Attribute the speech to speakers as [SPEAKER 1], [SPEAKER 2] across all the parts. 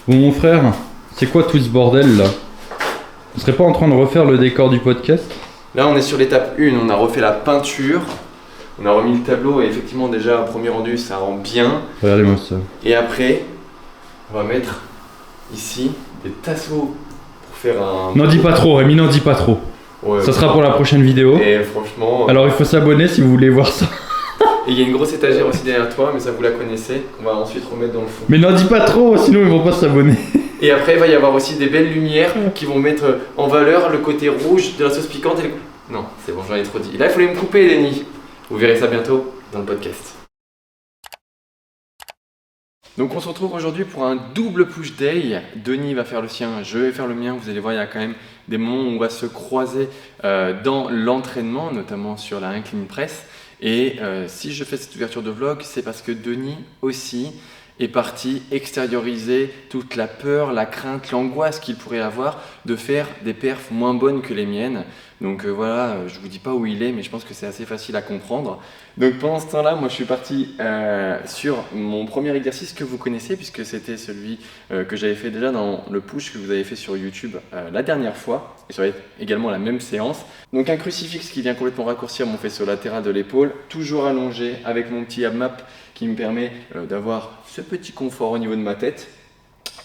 [SPEAKER 1] Bon mon frère, c'est quoi tout ce bordel là? On serait pas en train de refaire le décor du podcast?
[SPEAKER 2] Là on est sur l'étape 1, on a refait la peinture, on a remis le tableau et effectivement déjà un premier rendu ça rend bien.
[SPEAKER 1] Regardez-moi ça.
[SPEAKER 2] Et après, on va mettre ici des tasseaux pour faire un...
[SPEAKER 1] N'en dis pas trop Rémi, n'en dis pas trop.
[SPEAKER 2] Ouais,
[SPEAKER 1] ça sera pour la prochaine vidéo.
[SPEAKER 2] Et franchement...
[SPEAKER 1] Alors il faut s'abonner si vous voulez voir ça.
[SPEAKER 2] Et il y a une grosse étagère aussi derrière toi, mais ça vous la connaissez, qu'on va ensuite remettre dans le fond.
[SPEAKER 1] Mais n'en dis pas trop, sinon ils vont pas s'abonner.
[SPEAKER 2] Et après il va y avoir aussi des belles lumières qui vont mettre en valeur le côté rouge de la sauce piquante et le... Non, c'est bon, j'en ai trop dit. Et là il fallait me couper Lenny. Vous verrez ça bientôt dans le podcast. Donc on se retrouve aujourd'hui pour un double push day. Denis va faire le sien, je vais faire le mien. Vous allez voir, il y a quand même des moments où on va se croiser dans l'entraînement, notamment sur la incline press. Et si je fais cette ouverture de vlog, c'est parce que Denis aussi est parti extérioriser toute la peur, la crainte, l'angoisse qu'il pourrait avoir de faire des perfs moins bonnes que les miennes. Donc voilà, je vous dis pas où il est, mais je pense que c'est assez facile à comprendre. Donc pendant ce temps-là, moi je suis parti sur mon premier exercice que vous connaissez, puisque c'était celui que j'avais fait déjà dans le push que vous avez fait sur YouTube la dernière fois, et ça va être également la même séance. Donc un crucifix qui vient complètement raccourcir mon faisceau latéral de l'épaule, toujours allongé avec mon petit AbMap qui me permet d'avoir ce petit confort au niveau de ma tête.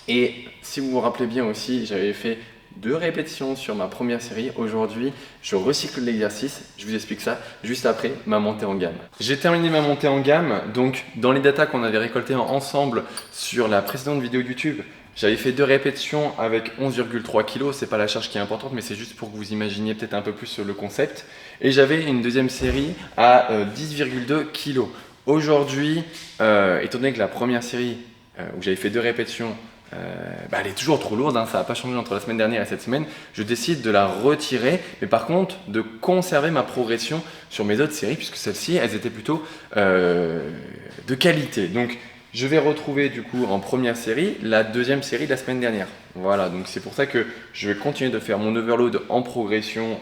[SPEAKER 2] Et si vous vous rappelez bien aussi, j'avais fait 2 répétitions sur ma première série. Aujourd'hui, je recycle l'exercice. Je vous explique ça juste après ma montée en gamme. J'ai terminé ma montée en gamme. Donc, dans les datas qu'on avait récoltées ensemble sur la précédente vidéo YouTube, j'avais fait 2 répétitions avec 11,3 kg. C'est pas la charge qui est importante, mais c'est juste pour que vous imaginiez peut-être un peu plus le concept. Et j'avais une deuxième série à 10,2 kg. Aujourd'hui, étant donné que la première série où j'avais fait 2 répétitions, elle est toujours trop lourde, hein, ça n'a pas changé entre la semaine dernière et cette semaine, je décide de la retirer, mais par contre de conserver ma progression sur mes autres séries, puisque celles-ci, elles étaient plutôt de qualité. Donc je vais retrouver du coup en première série la deuxième série de la semaine dernière. Voilà, donc c'est pour ça que je vais continuer de faire mon overload en progression,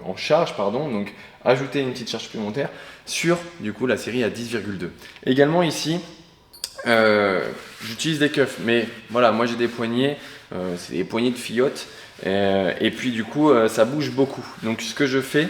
[SPEAKER 2] en charge, pardon, donc ajouter une petite charge supplémentaire sur du coup la série à 10,2. Également ici, j'utilise des keufs, mais voilà, moi j'ai des poignets, c'est des poignets de fillotte, et puis du coup ça bouge beaucoup. Donc ce que je fais,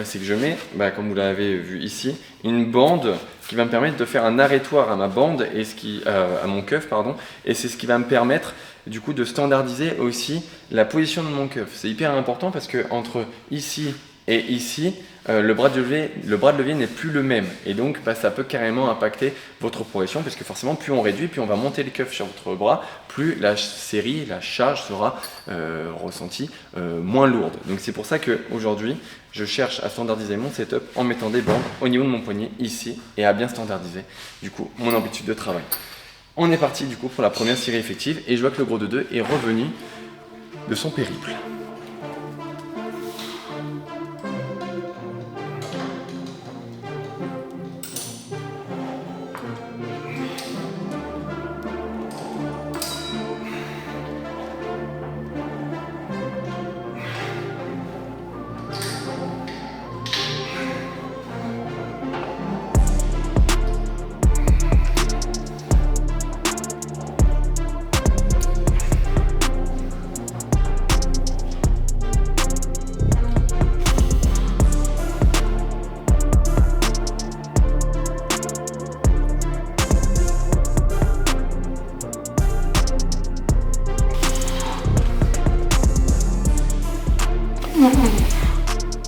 [SPEAKER 2] c'est que je mets, comme vous l'avez vu ici, une bande qui va me permettre de faire un arrêtoir à ma bande et à mon keuf, pardon, et c'est ce qui va me permettre du coup de standardiser aussi la position de mon keuf. C'est hyper important parce que entre ici et ici, le bras de levier n'est plus le même, et donc ça peut carrément impacter votre progression, parce que forcément plus on réduit, plus on va monter le keuf sur votre bras, plus la charge sera ressentie moins lourde. Donc c'est pour ça qu'aujourd'hui je cherche à standardiser mon setup en mettant des bandes au niveau de mon poignet ici, et à bien standardiser du coup mon amplitude de travail. On est parti du coup pour la première série effective, et je vois que le gros de 2 est revenu de son périple.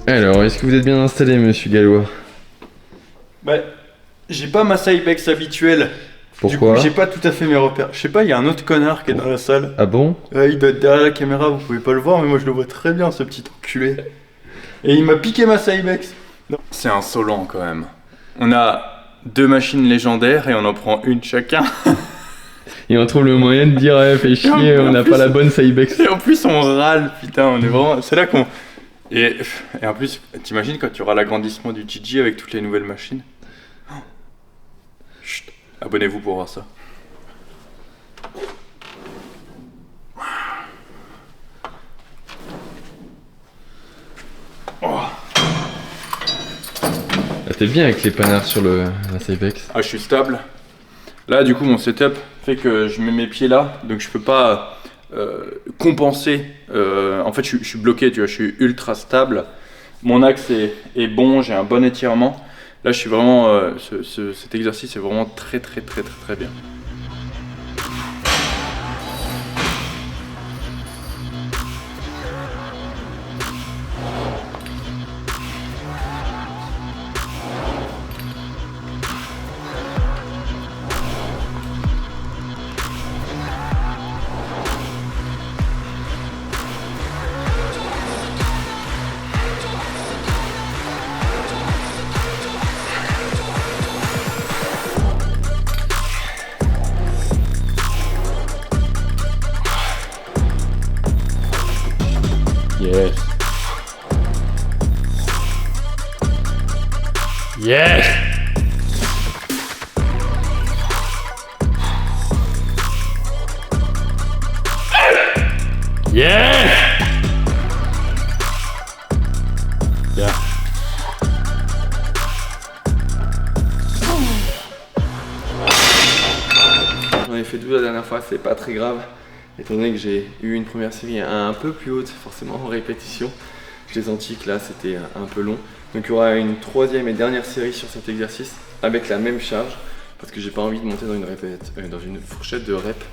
[SPEAKER 1] Alors, est-ce que vous êtes bien installé, monsieur Gallois?
[SPEAKER 3] J'ai pas ma Cybex habituelle.
[SPEAKER 1] Pourquoi?
[SPEAKER 3] Du coup, j'ai pas tout à fait mes repères. Je sais pas, il y a un autre connard qui est dans la salle.
[SPEAKER 1] Ah bon?
[SPEAKER 3] Il doit être derrière la caméra, vous pouvez pas le voir, mais moi je le vois très bien, ce petit enculé. Et il m'a piqué ma Cybex. C'est insolent quand même. On a 2 machines légendaires et on en prend une chacun.
[SPEAKER 1] Et on trouve le moyen de dire, fais chier, on n'a pas la bonne Cybex.
[SPEAKER 3] Et en plus, on râle, putain, on est vraiment. C'est là qu'on. Et en plus, t'imagines quand tu auras l'agrandissement du GG avec toutes les nouvelles machines? Chut, abonnez-vous pour voir ça. Oh.
[SPEAKER 1] T'es bien avec les panards sur la Cybex.
[SPEAKER 3] Ah, je suis stable. Là, du coup, mon setup fait que je mets mes pieds là, donc je peux pas compenser. En fait, je suis bloqué, tu vois, je suis ultra stable. Mon axe est bon, j'ai un bon étirement. Là, je suis vraiment. Cet exercice est vraiment très bien. Yes. Yes. Yes. Bien.
[SPEAKER 2] J'en ai fait 12 la dernière fois, c'est pas très grave. Étant donné que j'ai eu une première série un peu plus haute, forcément en répétition, je l'ai senti que là c'était un peu long. Donc il y aura une troisième et dernière série sur cet exercice avec la même charge parce que j'ai pas envie de monter dans une fourchette de rep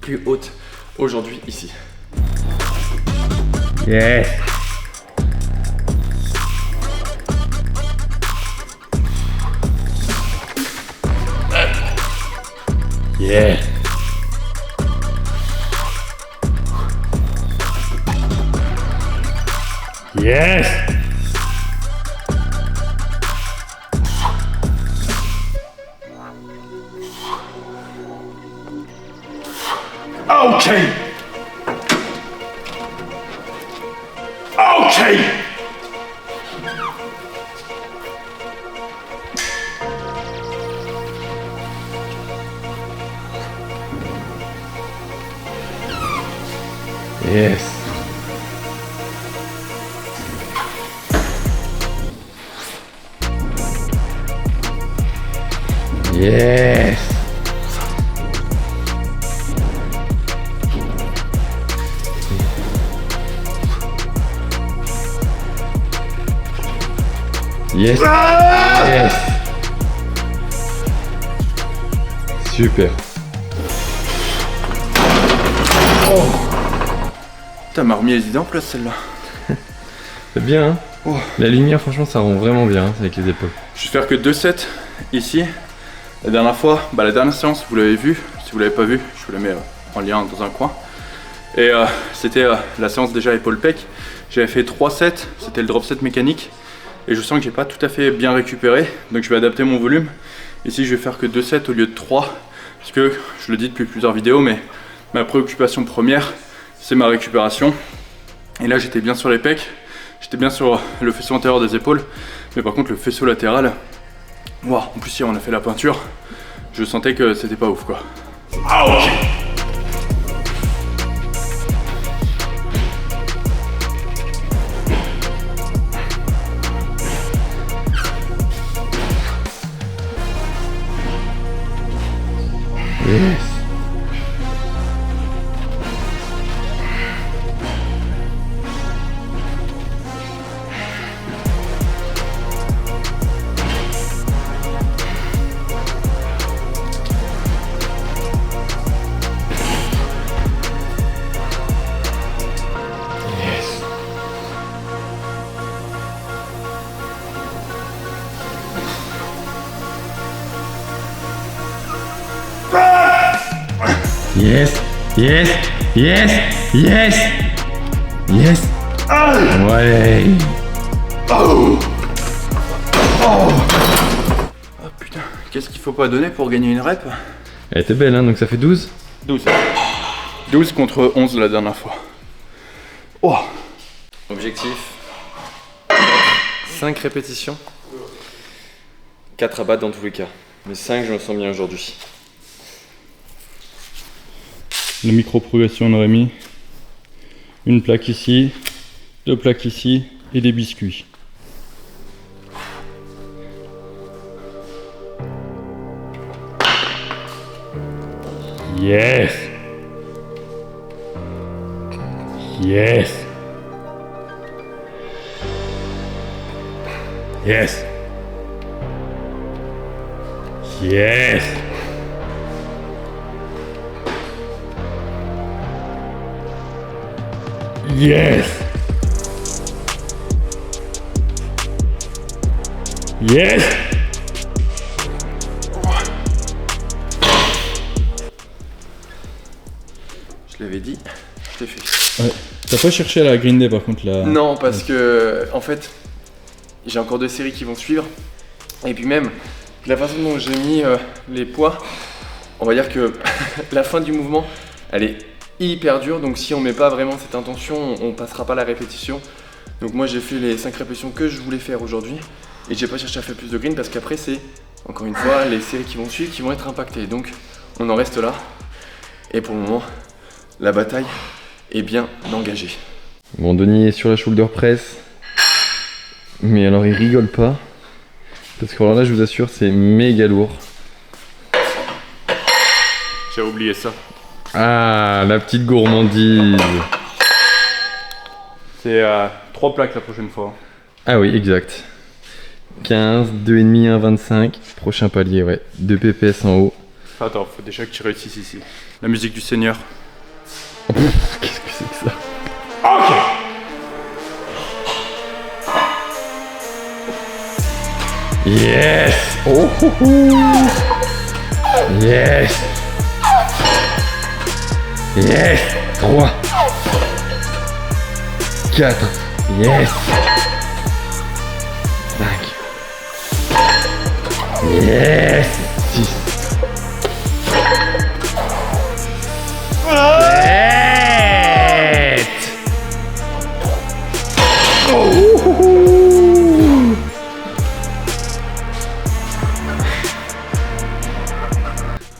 [SPEAKER 2] plus haute aujourd'hui ici.
[SPEAKER 1] Yes. Yeah. Yes.
[SPEAKER 3] Okay. Okay.
[SPEAKER 1] Yes. Yes. Yes. Yes. Super.
[SPEAKER 3] Putain, m'a remis les idées en place celle-là.
[SPEAKER 1] C'est bien, hein.
[SPEAKER 3] Oh.
[SPEAKER 1] La lumière, franchement, ça rend vraiment bien hein, avec les épaules.
[SPEAKER 3] Je vais faire que 2 sets ici. La dernière fois, la dernière séance, vous l'avez vu. Si vous l'avez pas vu, je vous la mets en lien dans un coin. Et c'était la séance déjà épaule-pec. J'avais fait 3 sets, c'était le drop set mécanique. Et je sens que j'ai pas tout à fait bien récupéré. Donc je vais adapter mon volume. Ici, je vais faire que 2 sets au lieu de 3. Parce que, je le dis depuis plusieurs vidéos, mais ma préoccupation première, c'est ma récupération. Et là, j'étais bien sur les pecs. J'étais bien sur le faisceau antérieur des épaules. Mais par contre, le faisceau latéral, wow, en plus, hier, on a fait la peinture. Je sentais que c'était pas ouf, quoi. Ouch!
[SPEAKER 1] Yes. Yes, yes, yes, yes, yes. Ouais.
[SPEAKER 3] Oh putain, qu'est-ce qu'il faut pas donner pour gagner une rep?
[SPEAKER 1] Elle était belle, hein, donc ça fait 12.
[SPEAKER 3] 12. 12 contre 11 la dernière fois. Oh.
[SPEAKER 2] Objectif 5 répétitions, 4 à battre dans tous les cas. Mais 5, je me sens bien aujourd'hui.
[SPEAKER 1] La micro-progression, on aurait mis une plaque ici, 2 plaques ici et des biscuits. Yes. Yes. Yes. Yes. Yes. Yes.
[SPEAKER 2] Je l'avais dit, je l'ai fait.
[SPEAKER 1] Ouais. T'as pas cherché à la Green Day par contre là?
[SPEAKER 2] Non, parce que en fait, j'ai encore 2 séries qui vont suivre. Et puis même, la façon dont j'ai mis les poids, on va dire que la fin du mouvement, elle est hyper dure. Donc si on met pas vraiment cette intention, on passera pas la répétition. Donc moi j'ai fait les 5 répétitions que je voulais faire aujourd'hui. Et j'ai pas cherché à faire plus de green parce qu'après c'est, encore une fois, les séries qui vont suivre qui vont être impactées. Donc on en reste là. Et pour le moment, la bataille est bien engagée. Bon, Denis est sur la shoulder press. Mais alors il rigole pas. Parce que alors là je vous assure c'est méga lourd.
[SPEAKER 3] J'ai oublié ça.
[SPEAKER 2] Ah, la petite gourmandise.
[SPEAKER 3] C'est 3 plaques la prochaine fois.
[SPEAKER 2] Ah oui, exact. 15, 2,5, 1, 25. Prochain palier, ouais. 2 PPS en haut.
[SPEAKER 3] Attends, faut déjà que tu réussisses ici. La musique du Seigneur.
[SPEAKER 2] Qu'est-ce que c'est que ça?
[SPEAKER 3] Ok.
[SPEAKER 2] Yes! Oh, oh, oh. Yes! Yes! 3 4 yes! 5 yes! 6 7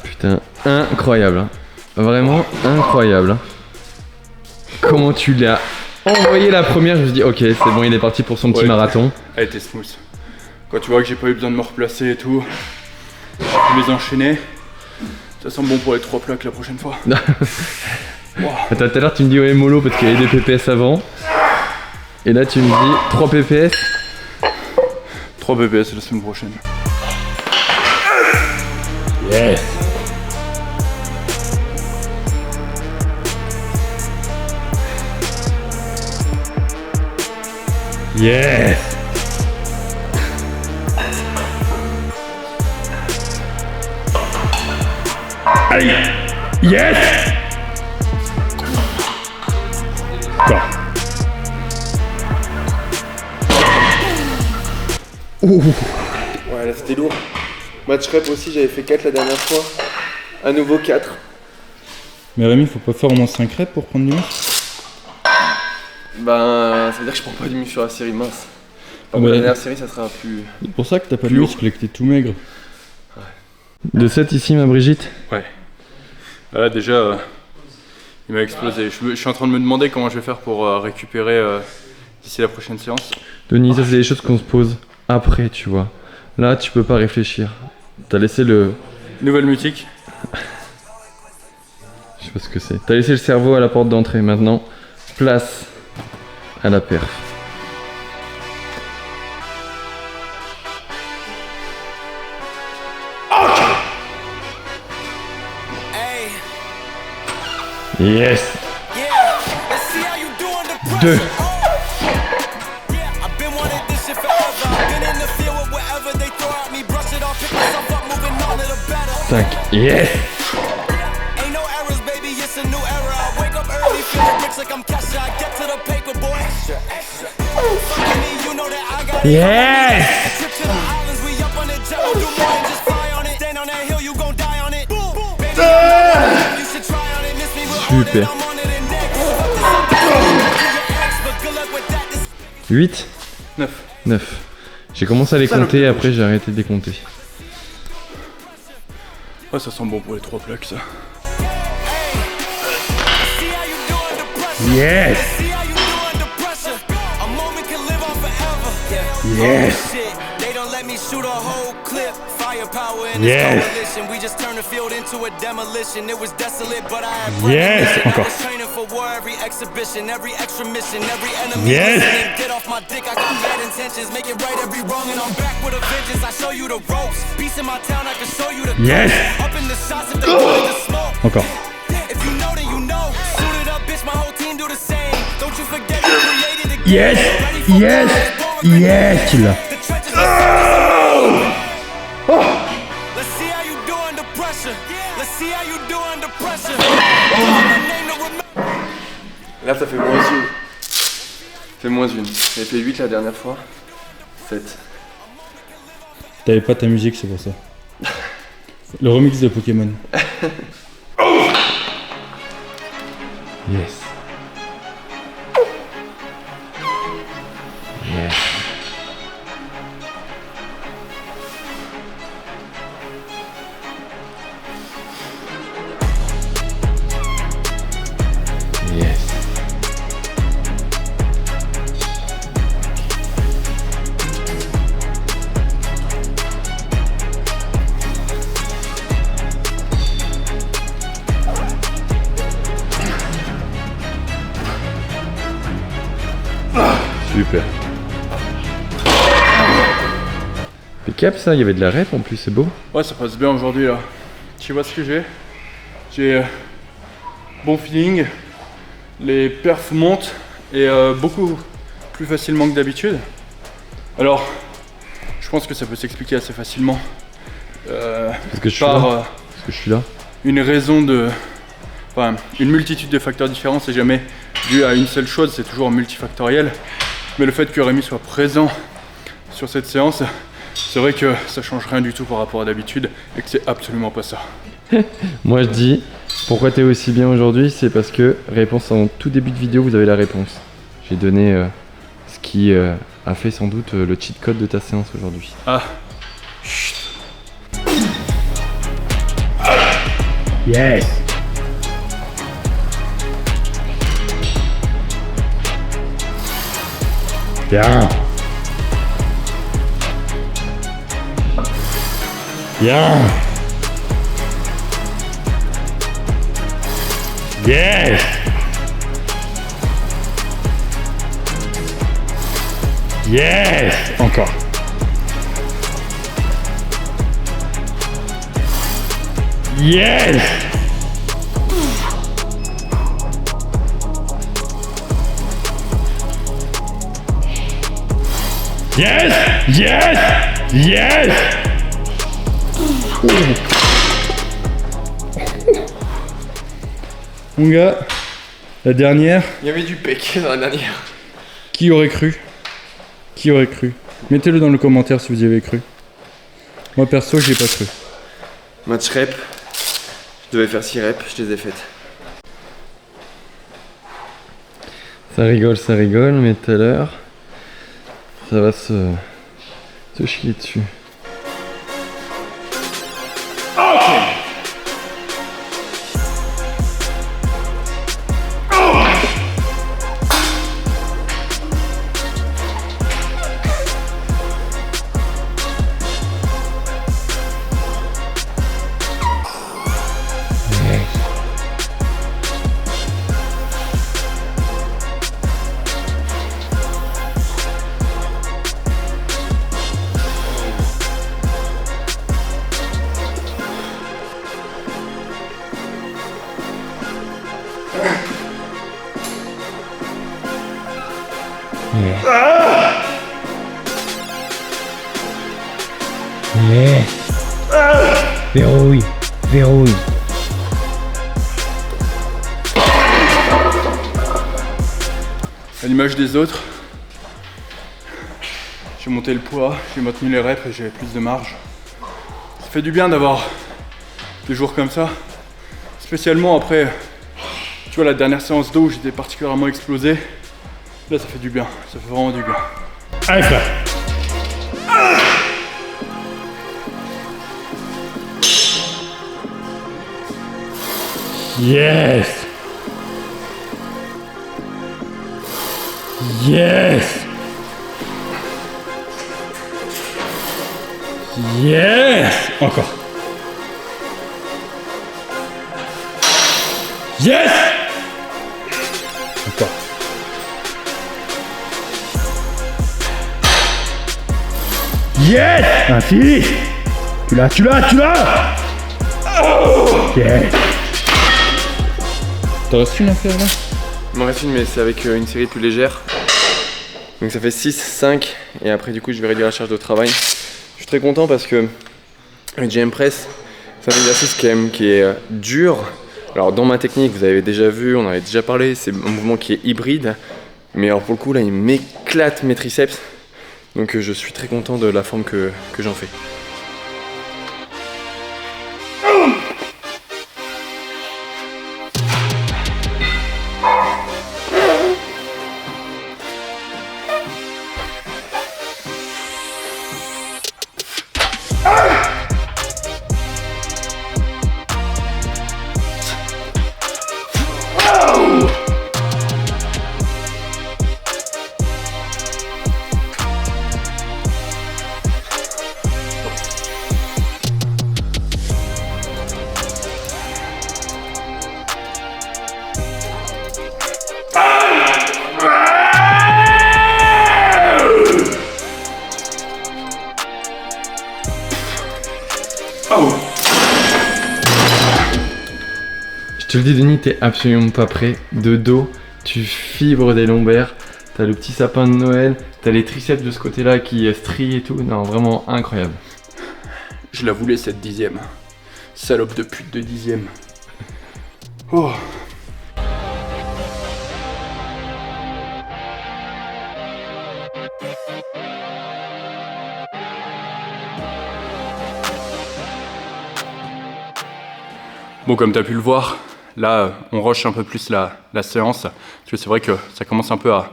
[SPEAKER 2] Putain, incroyable, hein. Vraiment incroyable, hein. Comment tu l'as envoyé la première, je me suis dit ok c'est bon, il est parti pour son petit marathon.
[SPEAKER 3] Elle était smooth. Quand tu vois que j'ai pas eu besoin de me replacer et tout, je peux les enchaîner. Ça sent bon pour les 3 plaques la prochaine fois.
[SPEAKER 2] Wow. Attends, tout à l'heure tu me dis ouais mollo parce qu'il y avait des PPS avant. Et là tu me dis 3 PPS.
[SPEAKER 3] 3 PPS la semaine prochaine.
[SPEAKER 1] Yes. Yes. Allez. Yes. Quoi?
[SPEAKER 2] Ouais là c'était lourd. Match rep aussi j'avais fait 4 la dernière fois. À nouveau 4.
[SPEAKER 1] Mais Rémi, faut pas faire au moins 5 reps pour prendre du muscle?
[SPEAKER 2] Ben ça veut dire que je prends pas du muscle sur la série mince. Par contre, la dernière série ça sera plus...
[SPEAKER 1] C'est pour ça que t'as pas de
[SPEAKER 2] Plus
[SPEAKER 1] muscle et que t'es tout maigre.
[SPEAKER 2] Ouais. De 7 ici ma Brigitte?
[SPEAKER 3] Ouais. Là déjà, il m'a explosé. Je suis en train de me demander comment je vais faire pour récupérer d'ici la prochaine séance.
[SPEAKER 2] Denis, ça c'est des choses qu'on se pose après, tu vois. Là, tu peux pas réfléchir. T'as laissé le...
[SPEAKER 3] Nouvelle mutique.
[SPEAKER 2] Je sais pas ce que c'est. T'as laissé le cerveau à la porte d'entrée. Maintenant, place à la perf. Yes. 2. Yes. Yes. Super. 8 9. J'ai commencé à les compter, après j'ai arrêté de les compter.
[SPEAKER 3] Ouais, ça sent bon pour les 3 plaques ça.
[SPEAKER 1] Yes. Yes.
[SPEAKER 4] let me shoot a whole clip. Firepower in this coalition. We just turned the field into a demolition. It was desolate, but I had premonition. I was training for war, every exhibition, every extra mission, every enemy listening. Get off my dick, I got bad intentions. Make it right every wrong, and I'm back with a vengeance. I show you the ropes. Peace in my town, I can show you the up in the shots if they wanted to smoke.
[SPEAKER 1] Encore.
[SPEAKER 4] If you know, then you know. Suited up, bitch, my whole team do the same. Don't you forget you created the game.
[SPEAKER 1] Yes. Yes. Yes, tu l'as.
[SPEAKER 4] Let's see how you do under pressure. Let's see how you do under pressure.
[SPEAKER 2] Là, ça fait moins une. Fait moins une. J'avais fait 8 la dernière fois. 7.
[SPEAKER 1] T'avais pas ta musique, c'est pour ça. Le remix de Pokémon. Yes. Yes. Yes. Super. Impeccable ça, il y avait de la rep en plus, c'est beau.
[SPEAKER 3] Ouais, ça passe bien aujourd'hui là. Tu vois ce que j'ai? J'ai bon feeling, les perfs montent et beaucoup plus facilement que d'habitude. Alors, je pense que ça peut s'expliquer assez facilement
[SPEAKER 1] Parce que je suis
[SPEAKER 3] par
[SPEAKER 1] là. Parce que je suis là.
[SPEAKER 3] une raison de... Enfin, une multitude de facteurs différents, c'est jamais dû à une seule chose, c'est toujours multifactoriel. Mais le fait que Rémi soit présent sur cette séance, c'est vrai que ça change rien du tout par rapport à d'habitude et que c'est absolument pas ça.
[SPEAKER 1] Moi je dis, pourquoi t'es aussi bien aujourd'hui, c'est parce que réponse en tout début de vidéo, vous avez la réponse. J'ai donné ce qui a fait sans doute le cheat code de ta séance aujourd'hui.
[SPEAKER 3] Ah,
[SPEAKER 1] Yes. Bien. Bien. Yes. Yes. Encore. Yes. Yes. Yes. Yes. Mon gars, la dernière,
[SPEAKER 2] Il y avait du pec dans la dernière.
[SPEAKER 1] qui aurait cru? Qui aurait cru? Mettez-le dans le commentaire si vous y avez cru. Moi perso, j'y ai pas cru.
[SPEAKER 2] Match rep. Je devais faire 6 reps, je les ai faites.
[SPEAKER 1] Ça rigole, mais tout à l'heure, ça va se chier dessus. Verrouille.
[SPEAKER 3] à l'image des autres, j'ai monté le poids, j'ai maintenu les reps et j'avais plus de marge. Ça fait du bien d'avoir des jours comme ça, spécialement après, tu vois, la dernière séance d'eau où j'étais particulièrement explosé. Là, ça fait du bien, ça fait vraiment du bien.
[SPEAKER 1] Allez, frère. Yes. Yes.
[SPEAKER 3] Yes! Encore. Yes! Encore. Yes! Ainsi! Tu l'as! Yes! T'en restes une à faire là?
[SPEAKER 1] Il m'en reste une, mais c'est avec une série plus légère. Donc ça fait 6, 5, et après du coup je vais réduire la charge de travail. Je suis très content parce que le GM Press, c'est un exercice qui est dur. Alors dans ma technique, vous avez déjà vu, on en avait déjà parlé, c'est un mouvement qui est hybride. Mais alors pour le coup là, il m'éclate mes triceps. Donc je suis très content de la forme que j'en fais. Je te le dis Denis, t'es absolument pas prêt. De dos, tu fibres des lombaires, t'as le petit sapin de Noël, t'as les triceps de ce côté-là qui strient et tout. Non, vraiment incroyable.
[SPEAKER 3] Je la voulais cette 10e. Salope de pute de 10e. Oh. Bon, comme tu as pu le voir, là, on rush un peu plus la séance, parce que c'est vrai que ça commence un peu à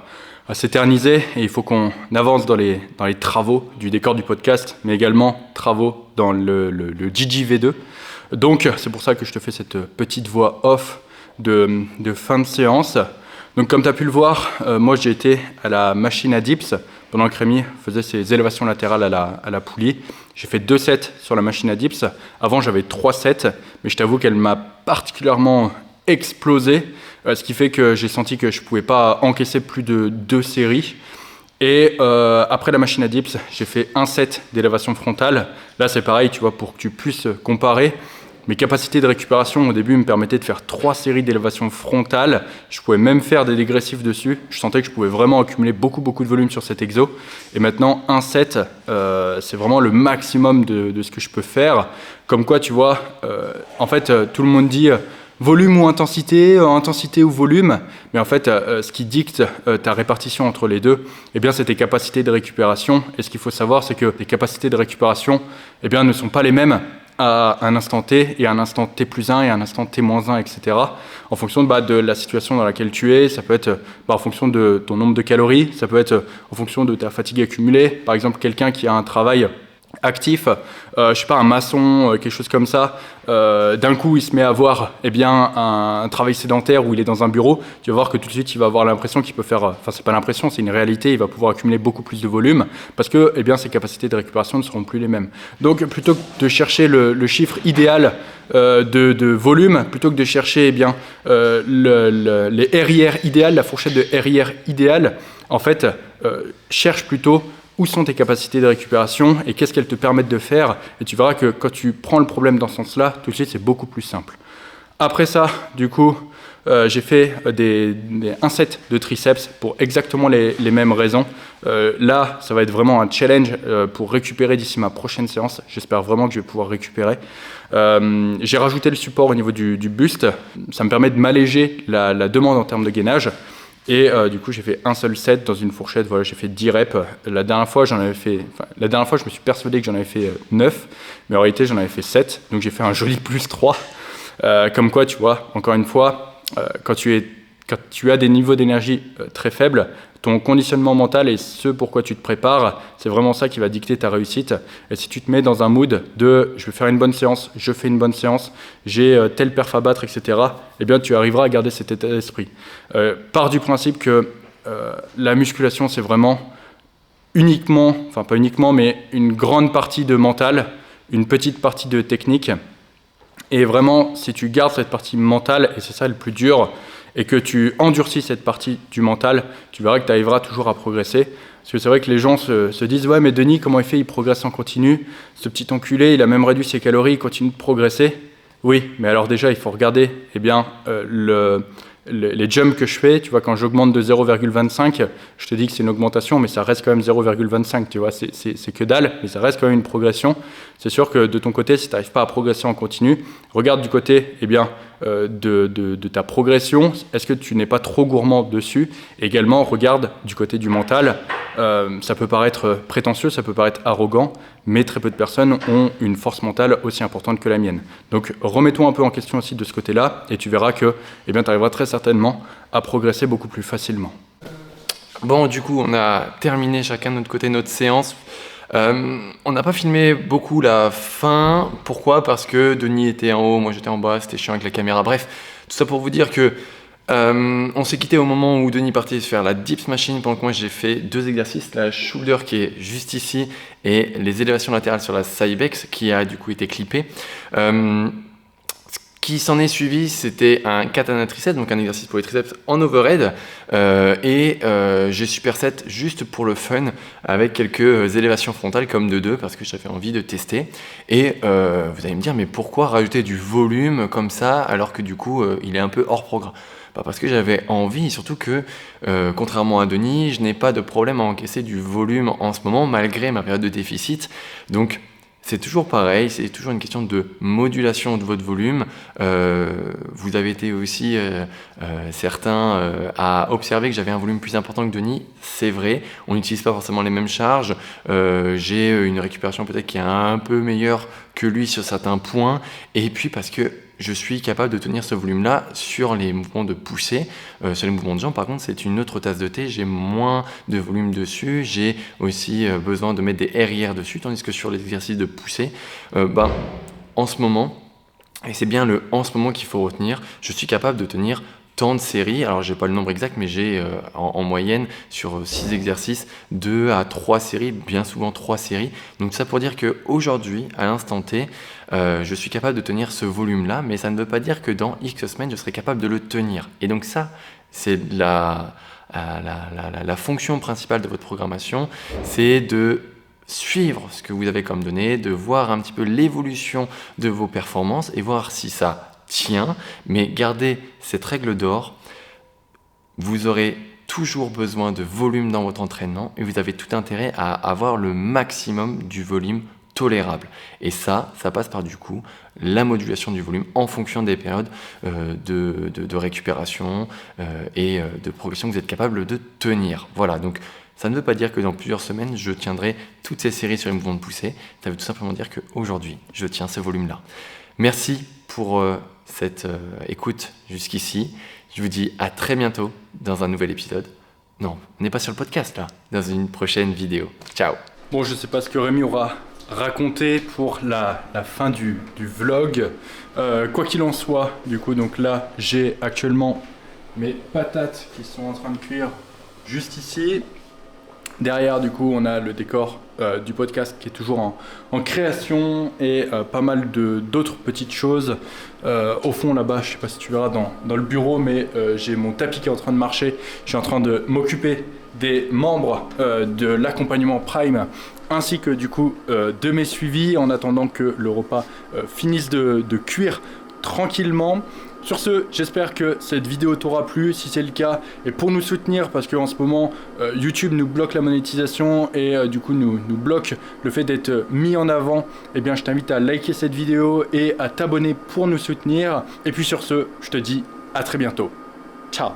[SPEAKER 3] s'éterniser, et il faut qu'on avance dans les travaux du décor du podcast, mais également travaux dans le GGV2. Donc, c'est pour ça que je te fais cette petite voix off de fin de séance. Donc, comme tu as pu le voir, moi, j'ai été à la machine à dips pendant que Rémi faisait ses élévations latérales à la poulie. J'ai fait 2 sets sur la machine à dips. Avant, j'avais 3 sets, mais je t'avoue qu'elle m'a particulièrement explosé, ce qui fait que j'ai senti que je ne pouvais pas encaisser plus de 2 séries. Et après la machine à dips, j'ai fait 1 set d'élévation frontale. Là, c'est pareil, tu vois, pour que tu puisses comparer. Mes capacités de récupération au début me permettaient de faire 3 séries d'élévation frontale. Je pouvais même faire des dégressifs dessus. Je sentais que je pouvais vraiment accumuler beaucoup de volume sur cet exo. Et maintenant, 1 set, c'est vraiment le maximum de ce que je peux faire. Comme quoi, tu vois, en fait, tout le monde dit volume ou intensité, intensité ou volume. Mais en fait, ce qui dicte ta répartition entre les deux, eh bien, c'est tes capacités de récupération. Et ce qu'il faut savoir, c'est que les capacités de récupération, eh bien, ne sont pas les mêmes à un instant T et à un instant T plus 1 et à un instant T moins 1, etc. En fonction de la situation dans laquelle tu es, ça peut être en fonction de ton nombre de calories, ça peut être en fonction de ta fatigue accumulée. Par exemple, quelqu'un qui a un travail actif, je sais pas, un maçon, quelque chose comme ça, d'un coup il se met à avoir un travail sédentaire où il est dans un bureau, tu vas voir que tout de suite il va avoir l'impression qu'il peut faire, enfin c'est pas l'impression, c'est une réalité, il va pouvoir accumuler beaucoup plus de volume parce que ses capacités de récupération ne seront plus les mêmes. Donc plutôt que de chercher le chiffre idéal de volume, plutôt que de chercher les RIR idéales, la fourchette de RIR idéale, en fait cherche plutôt où sont tes capacités de récupération et qu'est-ce qu'elles te permettent de faire. Et tu verras que quand tu prends le problème dans ce sens-là, tout de suite, c'est beaucoup plus simple. Après ça, du coup, j'ai fait un set de triceps pour exactement les mêmes raisons. Là, ça va être vraiment un challenge pour récupérer d'ici ma prochaine séance. J'espère vraiment que je vais pouvoir récupérer. J'ai rajouté le support au niveau du buste. Ça me permet de m'alléger la demande en termes de gainage. Et du coup, j'ai fait un seul set dans une fourchette. Voilà, j'ai fait 10 reps. La dernière fois, je me suis persuadé que j'en avais fait 9, mais en réalité, j'en avais fait 7. Donc, j'ai fait un joli plus 3. Comme quoi, tu vois, encore une fois, quand tu as des niveaux d'énergie très faibles, ton conditionnement mental et ce pourquoi tu te prépares, c'est vraiment ça qui va dicter ta réussite. Et si tu te mets dans un mood de « je vais faire une bonne séance, je fais une bonne séance, j'ai tel perf à battre, etc. », eh bien, tu arriveras à garder cet état d'esprit. Pars du principe que la musculation, c'est vraiment uniquement, enfin pas uniquement, mais une grande partie de mental, une petite partie de technique. Et vraiment, si tu gardes cette partie mentale, et c'est ça le plus dur, et que tu endurcis cette partie du mental, tu verras que tu arriveras toujours à progresser. Parce que c'est vrai que les gens se disent « Ouais, mais Denis, comment il fait? Il progresse en continu. Ce petit enculé, il a même réduit ses calories, il continue de progresser. » Oui, mais alors déjà, il faut regarder les jumps que je fais. Tu vois, quand j'augmente de 0,25, je te dis que c'est une augmentation, mais ça reste quand même 0,25. Tu vois, c'est que dalle, mais ça reste quand même une progression. C'est sûr que de ton côté, si tu n'arrives pas à progresser en continu, regarde du côté de ta progression. Est-ce que tu n'es pas trop gourmand dessus? Également, regarde du côté du mental. Ça peut paraître prétentieux, ça peut paraître arrogant, mais très peu de personnes ont une force mentale aussi importante que la mienne. Donc remets-toi un peu en question aussi de ce côté-là, et tu verras que tu arriveras très certainement à progresser beaucoup plus facilement.
[SPEAKER 2] Bon, du coup, on a terminé chacun de notre côté notre séance. On n'a pas filmé beaucoup la fin. Pourquoi? Parce que Denis était en haut, moi j'étais en bas, c'était chiant avec la caméra. Bref, tout ça pour vous dire que on s'est quitté au moment où Denis partait se faire la dips machine, pendant que moi j'ai fait 2 exercices, la shoulder qui est juste ici et les élévations latérales sur la Cybex qui a du coup été clippée. Qui s'en est suivi, c'était un katana triceps, donc un exercice pour les triceps en overhead, et j'ai superset juste pour le fun avec quelques élévations frontales comme de 2 parce que j'avais envie de tester. Et vous allez me dire, mais pourquoi rajouter du volume comme ça alors que du coup il est un peu hors programme? Parce que j'avais envie, surtout que contrairement à Denis, je n'ai pas de problème à encaisser du volume en ce moment malgré ma période de déficit. Donc c'est toujours pareil, c'est toujours une question de modulation de votre volume. Vous avez été aussi certains à observer que j'avais un volume plus important que Denis, c'est vrai, on n'utilise pas forcément les mêmes charges, j'ai une récupération peut-être qui est un peu meilleure que lui sur certains points, et puis parce que je suis capable de tenir ce volume-là sur les mouvements de poussée. Sur les mouvements de jambes, par contre, c'est une autre tasse de thé. J'ai moins de volume dessus. J'ai aussi besoin de mettre des RIR dessus, tandis que sur les exercices de poussée, en ce moment, et c'est bien le « en ce moment » qu'il faut retenir, je suis capable de tenir tant de séries. Alors, j'ai pas le nombre exact, mais j'ai en moyenne sur 6 exercices 2 à 3 séries, bien souvent 3 séries. Donc ça pour dire qu'aujourd'hui, à l'instant T, je suis capable de tenir ce volume-là, mais ça ne veut pas dire que dans X semaines, je serai capable de le tenir. Et donc ça, c'est la fonction principale de votre programmation, c'est de suivre ce que vous avez comme données, de voir un petit peu l'évolution de vos performances et voir si ça tient, mais gardez cette règle d'or, vous aurez toujours besoin de volume dans votre entraînement et vous avez tout intérêt à avoir le maximum du volume tolérable. Et ça passe par du coup la modulation du volume en fonction des périodes de récupération et de progression que vous êtes capable de tenir. Voilà, donc ça ne veut pas dire que dans plusieurs semaines, je tiendrai toutes ces séries sur les mouvements de poussée. Ça veut tout simplement dire qu'aujourd'hui, je tiens ce volume-là. Merci pour cette écoute jusqu'ici. Je vous dis à très bientôt dans un nouvel épisode. Non, on n'est pas sur le podcast là, dans une prochaine vidéo. Ciao.
[SPEAKER 3] Bon, je sais pas ce que Rémi aura raconté pour la fin du vlog. Quoi qu'il en soit, du coup, donc là, j'ai actuellement mes patates qui sont en train de cuire juste ici. Derrière, du coup, on a le décor du podcast qui est toujours en création et pas mal d'autres petites choses. Au fond, là-bas, je sais pas si tu verras dans le bureau, mais j'ai mon tapis qui est en train de marcher. Je suis en train de m'occuper des membres de l'accompagnement Prime ainsi que du coup de mes suivis en attendant que le repas finisse de cuire tranquillement. Sur ce, j'espère que cette vidéo t'aura plu. Si c'est le cas, et pour nous soutenir, parce qu'en ce moment YouTube nous bloque la monétisation et du coup nous bloque le fait d'être mis en avant, eh bien je t'invite à liker cette vidéo et à t'abonner pour nous soutenir. Et puis sur ce, je te dis à très bientôt. Ciao.